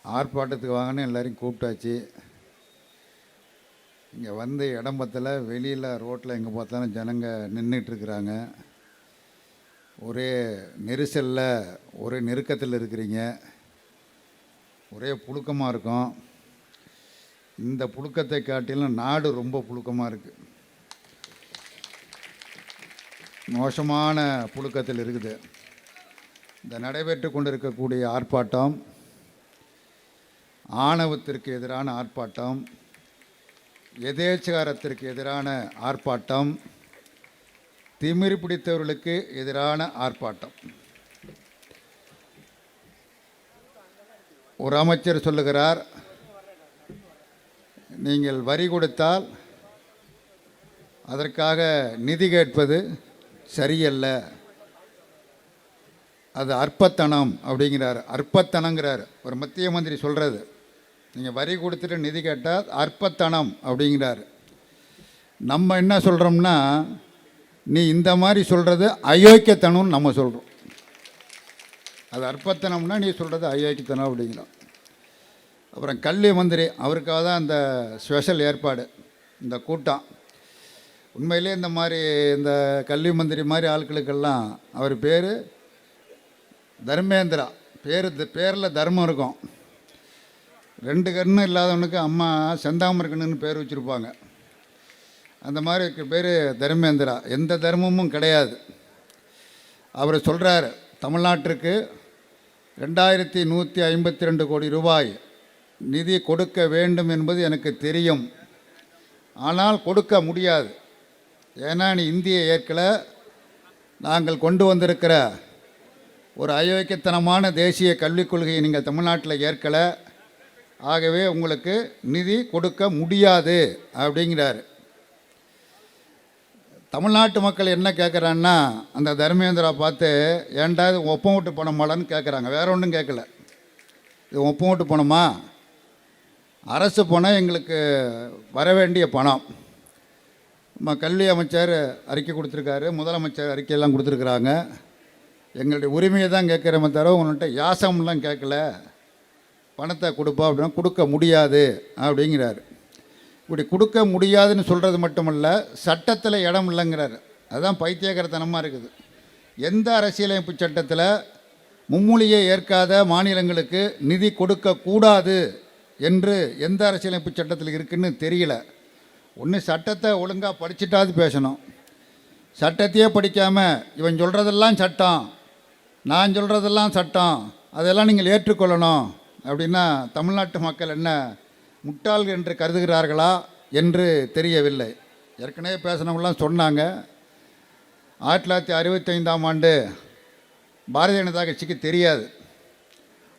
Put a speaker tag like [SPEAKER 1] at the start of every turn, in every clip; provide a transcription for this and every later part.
[SPEAKER 1] ஆர்ப்பாட்டத்துக்கு வாங்கன்னு எல்லோரையும் கூப்பிட்டாச்சு. இங்கே வந்து இடம்பத்தில் வெளியில் ரோட்டில் எங்கே பார்த்தாலும் ஜனங்க நின்றுட்டுருக்குறாங்க. ஒரே நெரிசலில் ஒரே நெருக்கத்தில் இருக்கிறீங்க. ஒரே புழுக்கமாக இருக்கும். இந்த புழுக்கத்தை காட்டிலும் நாடு ரொம்ப புழுக்கமாக இருக்குது. மோசமான புழுக்கத்தில் இருக்குது. இந்த நடைபெற்று கொண்டிருக்கக்கூடிய ஆர்ப்பாட்டம் ஆணவத்திற்கு எதிரான ஆர்ப்பாட்டம், எதேச்சகாரத்திற்கு எதிரான ஆர்ப்பாட்டம், திமிரு பிடித்தவர்களுக்கு எதிரான ஆர்ப்பாட்டம். ஒரு அமைச்சர் சொல்லுகிறார், நீங்கள் வரி கொடுத்தால் அதற்காக நிதி கேட்பது சரியல்ல, அது அற்பத்தனம் அப்படிங்கிறார். அற்பத்தனங்கிறார் ஒரு மத்திய மந்திரி சொல்கிறது. நீங்கள் வரி கொடுத்துட்டு நிதி கேட்டால் அற்பத்தனம் அப்படிங்கிறார். நம்ம என்ன சொல்கிறோம்னா, நீ இந்த மாதிரி சொல்கிறது அயோக்கியத்தனம்னு நம்ம சொல்கிறோம். அது அற்பத்தனம்னா நீ சொல்கிறது அயோக்கியத்தனம் அப்படிங்கிறோம். அப்புறம் கல்வி மந்திரி, அவருக்காக தான் இந்த ஸ்பெஷல் ஏற்பாடு, இந்த கூட்டம். உண்மையிலே இந்த மாதிரி இந்த கல்வி மந்திரி மாதிரி ஆட்களுக்கெல்லாம் அவர் பேர் தர்மேந்திரா. பேரில் தர்மம் இருக்கும். 2 கண்ணு இல்லாதவனுக்கு அம்மா செந்தாமரக்கண்ணுன்னு பேர் வச்சுருப்பாங்க. அந்த மாதிரி இருக்க பேர் தர்மேந்திரா. எந்த தர்மமும் கிடையாது. அவர் சொல்கிறார், தமிழ்நாட்டிற்கு 2152 கோடி ரூபாய் நிதி கொடுக்க வேண்டும் என்பது எனக்கு தெரியும், ஆனால் கொடுக்க முடியாது. ஏன்னா நீ இந்தியை ஏற்கலை, நாங்கள் கொண்டு வந்திருக்கிற ஒரு அயோக்கியத்தனமான தேசிய கல்விக் கொள்கையை நீங்கள் தமிழ்நாட்டில் ஏற்கலை, ஆகவே உங்களுக்கு நிதி கொடுக்க முடியாது அப்படிங்கிறார். தமிழ்நாட்டு மக்கள் என்ன கேட்குறான்னா, அந்த தர்மேந்திரா பார்த்து, ஏன்டா இது ஒப்பம் விட்டு பணமாலான்னு கேட்குறாங்க. வேற ஒன்றும் கேட்கல. இது ஒப்பம் விட்டு பணமா? அரசு பணம், எங்களுக்கு வர வேண்டிய பணம். நம்ம கல்வி அமைச்சர் அறிக்கை கொடுத்துருக்காரு, முதலமைச்சர் அறிக்கையெல்லாம் கொடுத்துருக்குறாங்க. எங்களுடைய உரிமையை தான் கேட்குறமே தவிர உன்கிட்ட யாசம்லாம் கேட்கல, பணத்தை கொடுப்பா அப்படின்னா கொடுக்க முடியாது அப்படிங்கிறாரு. இப்படி கொடுக்க முடியாதுன்னு சொல்கிறது மட்டுமல்ல, சட்டத்தில் இடம் இல்லைங்கிறாரு. அதுதான் பைத்தியகரத்தனமாக இருக்குது. எந்த அரசியலமைப்பு சட்டத்தில் மும்மொழியை ஏற்காத மாநிலங்களுக்கு நிதி கொடுக்கக்கூடாது என்று எந்த அரசியலமைப்பு சட்டத்தில் இருக்குதுன்னு தெரியல. ஒன்று சட்டத்தை ஒழுங்காக படிச்சுட்டாது பேசணும். சட்டத்தையே படிக்காமல் இவன் சொல்கிறதெல்லாம் சட்டம், நான் சொல்கிறதெல்லாம் சட்டம், அதெல்லாம் நீங்கள் ஏற்றுக்கொள்ளணும் அப்படின்னா தமிழ்நாட்டு மக்கள் என்ன முட்டாள்கள் என்று கருதுகிறார்களா என்று தெரியவில்லை. ஏற்கனவே பேசினவங்களாம் சொன்னாங்க, 1965ஆம் ஆண்டு பாரதிய ஜனதா கட்சிக்கு தெரியாது,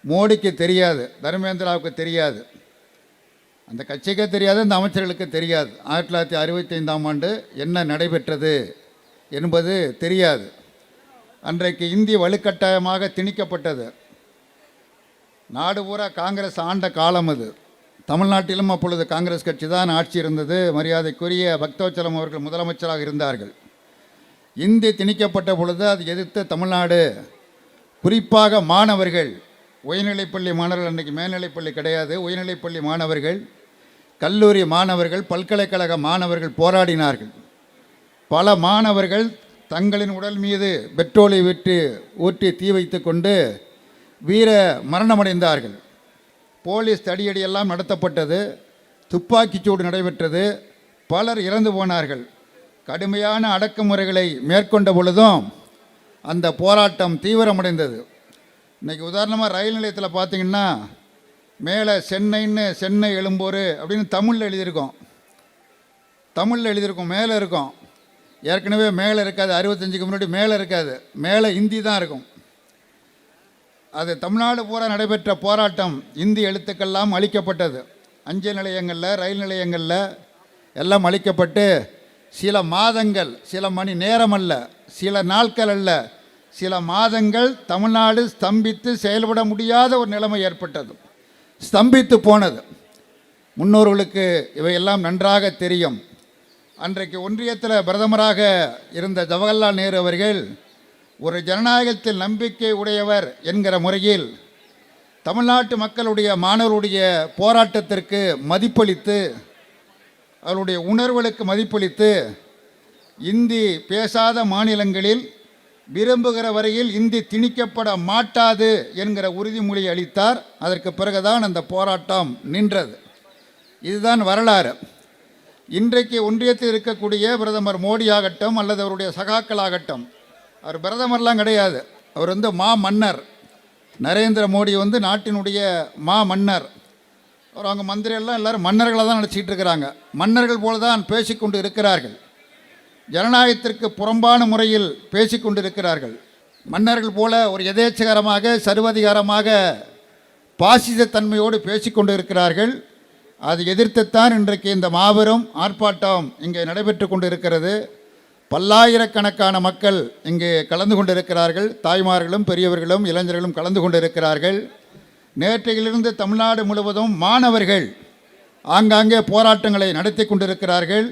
[SPEAKER 1] மோடிக்கு தெரியாது, தர்மேந்திராவுக்கு தெரியாது, அந்த கட்சிக்கே தெரியாது, அந்த அமைச்சர்களுக்கு தெரியாது 1965ஆம் ஆண்டு என்ன நடைபெற்றது என்பது தெரியாது. அன்றைக்கு இந்தி வலுக்கட்டாயமாக திணிக்கப்பட்டது. நாடு பூரா காங்கிரஸ் ஆண்ட காலம் அது. தமிழ்நாட்டிலும் அப்பொழுது காங்கிரஸ் கட்சி தான் ஆட்சி இருந்தது. மரியாதைக்குரிய பக்தவச்சலம் அவர்கள் முதலமைச்சராக இருந்தார்கள். இந்தி திணிக்கப்பட்ட பொழுது அதை எதிர்த்து தமிழ்நாடு, குறிப்பாக மாணவர்கள், உயர்நிலைப்பள்ளி மாணவர்கள், அன்றைக்கு மேல்நிலைப்பள்ளி கிடையாது, உயர்நிலைப்பள்ளி மாணவர்கள், கல்லூரி மாணவர்கள், பல்கலைக்கழக மாணவர்கள் போராடினார்கள். பல மாணவர்கள் தங்களின் உடல் மீது பெட்ரோலை ஊற்றி தீ வைத்து கொண்டு வீர மரணமடைந்தார்கள். போலீஸ் தடியடியெல்லாம் நடத்தப்பட்டது, துப்பாக்கிச்சூடு நடைபெற்றது, பலர் இறந்து போனார்கள். கடுமையான அடக்குமுறைகளை மேற்கொண்ட பொழுதும் அந்த போராட்டம் தீவிரமடைந்தது. இன்றைக்கி உதாரணமாக ரயில் நிலையத்தில் பார்த்திங்கன்னா, மேலே சென்னைன்னு சென்னை எழும்பூர் அப்படின்னு தமிழில் எழுதியிருக்கோம், மேலே இருக்கும். ஏற்கனவே மேலே இருக்காது, 65க்கு முன்னாடி மேலே இருக்காது, மேலே இந்தி தான் இருக்கும். அது தமிழ்நாடு பூரா நடைபெற்ற போராட்டம். இந்தி எழுத்துக்கெல்லாம் அழிக்கப்பட்டது. அஞ்சல் நிலையங்களில், ரயில் நிலையங்களில் எல்லாம் அழிக்கப்பட்டு சில மாதங்கள், சில மணி நேரம் அல்ல, சில நாட்கள் அல்ல, சில மாதங்கள் தமிழ்நாடு ஸ்தம்பித்து செயல்பட முடியாத ஒரு நிலைமை ஏற்பட்டது. ஸ்தம்பித்து போனது. முன்னோர்களுக்கு இவையெல்லாம் நன்றாக தெரியும். அன்றைக்கு ஒன்றியத்தில் பிரதமராக இருந்த ஜவஹர்லால் நேரு அவர்கள் ஒரு ஜனநாயகத்தில் நம்பிக்கை உடையவர் என்கிற முறையில் தமிழ்நாட்டு மக்களுடைய மாணவருடைய போராட்டத்திற்கு மதிப்பளித்து, அவருடைய உணர்வுகளுக்கு மதிப்பளித்து, இந்தி பேசாத மாநிலங்களில் விரும்புகிற வரையில் இந்தி திணிக்கப்பட மாட்டாது என்கிற உறுதிமொழி அளித்தார். அதற்கு பிறகுதான் அந்த போராட்டம் நின்றது. இதுதான் வரலாறு. இன்றைக்கு ஒன்றியத்தில் இருக்கக்கூடிய பிரதமர் மோடி ஆகட்டும் அல்லது அவருடைய சகாக்களாகட்டும், அவர் பிரதமர்லாம் கிடையாது, அவர் மா மன்னர். நரேந்திர மோடி நாட்டினுடைய மா மன்னர். அவர் அவங்க மந்திரியெல்லாம் எல்லோரும் மன்னர்களை தான் நினச்சிக்கிட்டு இருக்கிறாங்க. மன்னர்கள் போல தான் பேசிக்கொண்டு இருக்கிறார்கள். ஜனநாயகத்திற்கு புறம்பான முறையில் பேசிக்கொண்டு இருக்கிறார்கள். மன்னர்கள் போல ஒரு எதேச்சகரமாக சர்வதிகாரமாக பாசிசத்தன்மையோடு பேசிக்கொண்டு இருக்கிறார்கள். அதை எதிர்த்துத்தான் இன்றைக்கு இந்த மாபெரும் ஆர்ப்பாட்டம் இங்கே நடைபெற்று கொண்டு இருக்கிறது. பல்லாயிரக்கணக்கான மக்கள் இங்கே கலந்து கொண்டிருக்கிறார்கள். தாய்மார்களும் பெரியவர்களும் இளைஞர்களும் கலந்து கொண்டிருக்கிறார்கள். நேற்றையிலிருந்து தமிழ்நாடு முழுவதும் மாணவர்கள் ஆங்காங்கே போராட்டங்களை நடத்தி கொண்டிருக்கிறார்கள்.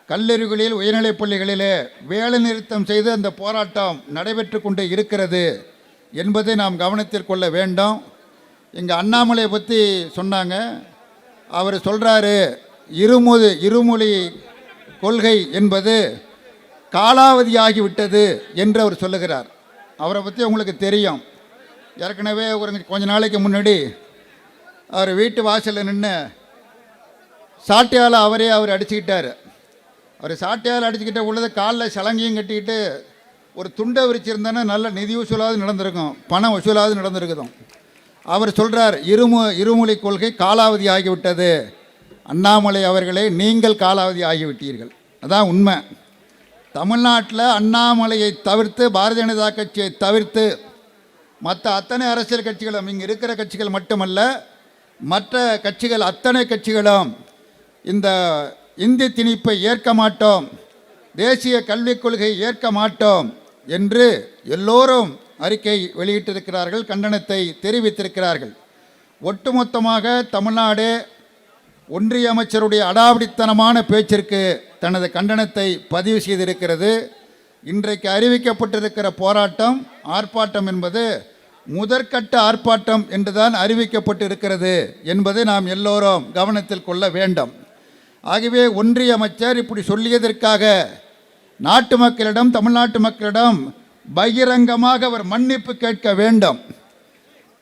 [SPEAKER 1] கல்லூரிகளில் உயர்நிலைப் பள்ளிகளிலே வேலை நிறுத்தம் செய்து அந்த போராட்டம் நடைபெற்று கொண்டு இருக்கிறது என்பதை நாம் கவனத்தில் கொள்ள வேண்டும். இங்கே அண்ணாமலையை பற்றி சொன்னாங்க. அவர் சொல்கிறாரு, இருமொழி கொள்கை என்பது காலாவதியாகிவிட்டது என்று அவர் சொல்லுகிறார். அவரை பற்றி உங்களுக்கு தெரியும். ஏற்கனவே கொஞ்ச நாளைக்கு முன்னாடி அவர் வீட்டு வாசலில் நின்று சாட்டையால் அவர் அடிச்சுக்கிட்டார். அவர் சாட்டையால் அடிச்சுக்கிட்ட உள்ளது காலில் சலங்கையும் கட்டிக்கிட்டு ஒரு துண்டை விரிச்சிருந்தானே நல்ல நிதி வசூலாவது நடந்திருக்கும், பணம் வசூலாவது நடந்திருக்குதும். அவர் சொல்கிறார், இருமொழி கொள்கை காலாவதி ஆகிவிட்டது. அண்ணாமலை அவர்களே, நீங்கள் காலாவதி ஆகிவிட்டீர்கள். அதான் உண்மை. தமிழ்நாட்டில் அண்ணாமலையை தவிர்த்து, பாரதிய ஜனதா கட்சியை தவிர்த்து மற்ற அத்தனை அரசியல் கட்சிகளும், இங்கே இருக்கிற கட்சிகள் மட்டுமல்ல, மற்ற கட்சிகள் அத்தனை கட்சிகளும் இந்த இந்தி திணிப்பை ஏற்க மாட்டோம், தேசிய கல்விக் கொள்கையை ஏற்க மாட்டோம் என்று எல்லோரும் அறிக்கை வெளியிட்டிருக்கிறார்கள், கண்டனத்தை தெரிவித்திருக்கிறார்கள். ஒட்டுமொத்தமாக தமிழ்நாடு ஒன்றிய அமைச்சருடைய அடாவடித்தனமான பேச்சிற்கு தனது கண்டனத்தை பதிவு செய்திருக்கிறது. இன்றைக்கு அறிவிக்கப்பட்டிருக்கிற போராட்டம், ஆர்ப்பாட்டம் என்பது முதற்கட்ட ஆர்ப்பாட்டம் என்றுதான் அறிவிக்கப்பட்டிருக்கிறது என்பதை நாம் எல்லோரும் கவனத்தில் கொள்ள வேண்டும். ஆகவே ஒன்றிய அமைச்சர் இப்படி சொல்லியதற்காக நாட்டு மக்களிடம், தமிழ்நாட்டு மக்களிடம் பகிரங்கமாக அவர் மன்னிப்பு கேட்க வேண்டும்.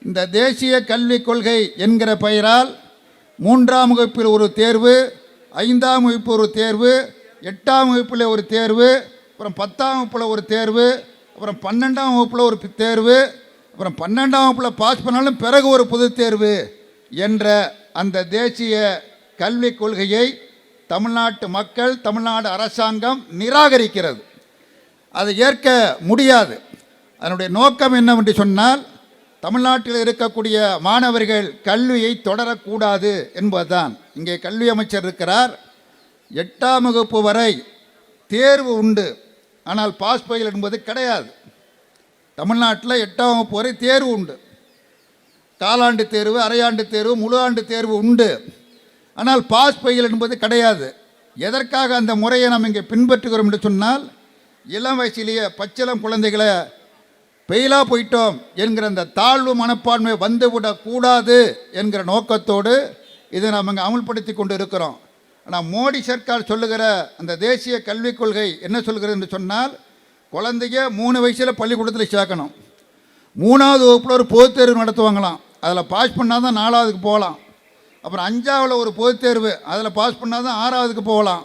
[SPEAKER 1] இந்த தேசிய கல்விக் கொள்கை என்கிற பெயரால் 3ஆம் வகுப்பில் ஒரு தேர்வு, 5ஆம் வகுப்பு ஒரு தேர்வு, 8ஆம் வகுப்பில் ஒரு தேர்வு, அப்புறம் 10ஆம் வகுப்பில் ஒரு தேர்வு, அப்புறம் 12ஆம் வகுப்பில் ஒரு தேர்வு, அப்புறம் 12ஆம் வகுப்பில் பாஸ் பண்ணாலும் பிறகு ஒரு பொது தேர்வு என்ற அந்த தேசிய கல்விக் கொள்கையை தமிழ்நாட்டு மக்கள், தமிழ்நாடு அரசாங்கம் நிராகரிக்கிறது. அதை ஏற்க முடியாது. அதனுடைய நோக்கம் என்னவென்று சொன்னால், தமிழ்நாட்டில் இருக்கக்கூடிய மாணவர்கள் கல்வியை தொடரக்கூடாது என்பதுதான். இங்கே கல்வி அமைச்சர் இருக்கிறார். 8ஆம் வகுப்பு வரை தேர்வு உண்டு, ஆனால் பாஸ் ஃபெயில் என்பது கிடையாது. தமிழ்நாட்டில் 8ஆம் வகுப்பு வரை தேர்வு உண்டு. காலாண்டு தேர்வு, அரையாண்டு தேர்வு, முழு ஆண்டு தேர்வு உண்டு. ஆனால் பாஸ் ஃபெயில் என்பது கிடையாது. எதற்காக அந்த முறையை நாம் இங்கே பின்பற்றுகிறோம் என்று சொன்னால், இளம் வயசிலேயே பச்சிளம் குழந்தைகளை ஃபெயிலாக போயிட்டோம் என்கிற அந்த தாழ்வு மனப்பான்மை வந்துவிடக்கூடாது என்கிற நோக்கத்தோடு இதை நாம் இங்கே அமுல்படுத்தி கொண்டு இருக்கிறோம். ஆனால் மோடி சர்க்கார் சொல்லுகிற அந்த தேசிய கல்விக் கொள்கை என்ன சொல்கிறது என்று சொன்னால், குழந்தைங்க 3 வயசில் பள்ளிக்கூடத்தில் சேர்க்கணும். 3ஆவது வகுப்பில் ஒரு பொதுத் தேர்வு நடத்துவாங்களாம். அதில் பாஸ் பண்ணால் தான் 4ஆவதுக்கு போகலாம். அப்புறம் 5ஆவில் ஒரு பொதுத் தேர்வு, அதில் பாஸ் பண்ணால் தான் 6ஆவதுக்கு போகலாம்.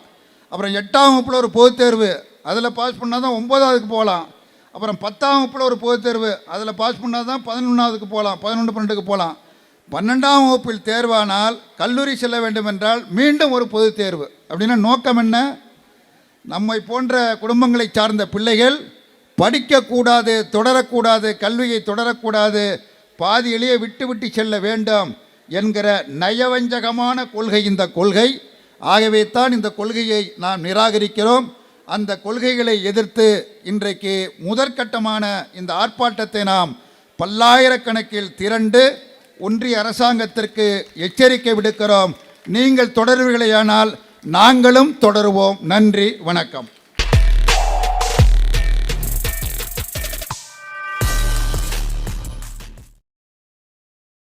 [SPEAKER 1] அப்புறம் 8ஆம் வகுப்பில் ஒரு பொதுத் தேர்வு, அதில் பாஸ் பண்ணால் தான் 9ஆவதுக்கு போகலாம். அப்புறம் 10ஆம் வகுப்பில் ஒரு பொதுத் தேர்வு, அதில் பாஸ் பண்ணால் தான் 11ஆவதுக்கு போகலாம், 11, 12க்கு போகலாம். 12ஆம் வகுப்பில் தேர்வானால் கல்லூரி செல்ல வேண்டும் என்றால் மீண்டும் ஒரு பொதுத் தேர்வு. அப்படின்னா நோக்கம் என்ன? நம்மை போன்ற குடும்பங்களை சார்ந்த பிள்ளைகள் படிக்கக்கூடாது, தொடரக்கூடாது, கல்வியை தொடரக்கூடாது, பாதியிலேயே விட்டு செல்ல வேண்டும் என்கிற நயவஞ்சகமான கொள்கை இந்த கொள்கை. ஆகவே தான் இந்த கொள்கையை நாம் நிராகரிக்கிறோம். அந்த கொள்கைகளை எதிர்த்து இன்றைக்கு முதற்கட்டமான இந்த ஆர்ப்பாட்டத்தை நாம் பல்லாயிரக்கணக்கில் திரண்டு ஒன்றிய அரசாங்கத்திற்கு எச்சரிக்கை விடுக்கிறோம். நீங்கள் தொடர்வீர்களேயானால் நாங்களும் தொடருவோம். நன்றி, வணக்கம்.